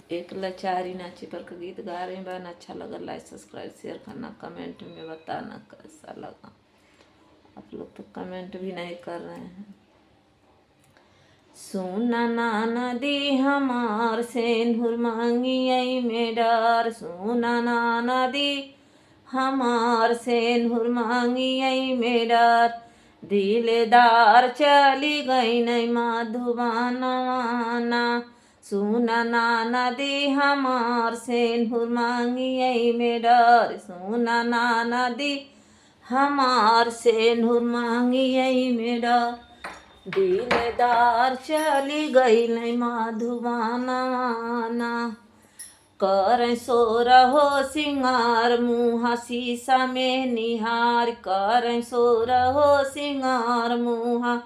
एक लाचारी नाची पर का गीत गा रहे हैं बहन। अच्छा लगा लाइक सब्सक्राइब शेयर करना, कमेंट में बताना कैसा लगा। आप लोग तो कमेंट भी नहीं कर रहे हैं। सोना ना नदी हमार सेंधुर मांगी आई में डार, सोना ना नदी हमार सेंधुर मांगी आई में डार, दिलदार चली गई नहीं मधुबाना। सोना ना नदी हमार सेंधुर मांगी आई में डार, सोना ना नदी हमार सेंधुर मांगी आई में डार, दिलदार चली गई नहीं मधुबाना। कर सोर हो सिंगार मुँह शीशा में निहार, कर सोर हो सिंगार मुँह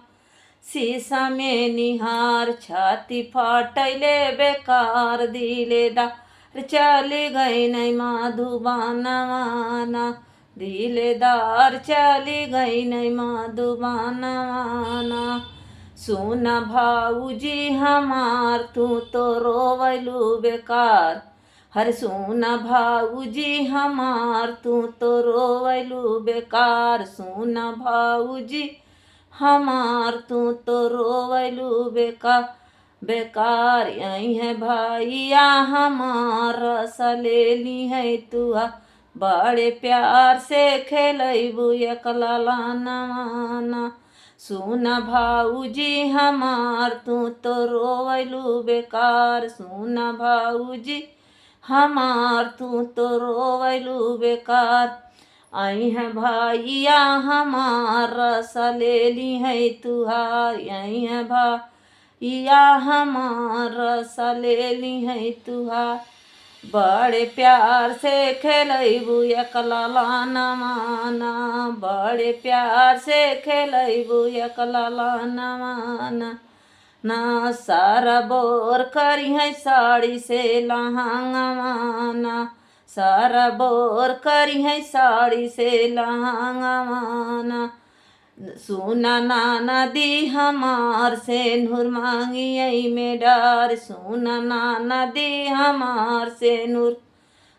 शीशा में निहार, छाती फाटैले बेकार दिलदार चली गई नहीं मधुबाना। दिलदार चली गई नहीं मधुबाना। सुना भाऊजी हमार तू तो रोवलू बेकार, हर सुना भाऊजी हमार तू तो रोवलू बेकार, सुना भाऊजी हमार तू तो रोवलू बेकार बेकार। यही है भैया हमार रसा ले ली है तुआ, बड़े प्यार से खेलबू एकला लाना। सुना भाऊजी हमार तू तो रोवलू बेकार, सुना भाऊजी हमार तू तो रोवलू बेकार। आई है भैया हमार रसा ले ली है तुहार, आई है भैया हमार रसा ले ली है तुहार, बड़े प्यार से खेलबू एकला लाना माना, बड़े प्यार से खेलबू एकला लाना माना। ना सारा बोर करी है साड़ी से लहंगा माना, सारा बोर करी है साड़ी से लहंगा माना। सुना ना नदी हमार सेंधुर मांगी आई में डार, सुना ना नदी हमार सेंधुर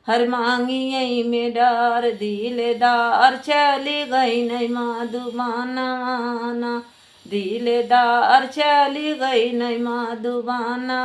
हर मांगी आई में डार, दिलदार चली गई नहीं मधुबाना। दिलदार चली गई नहीं मधुबाना।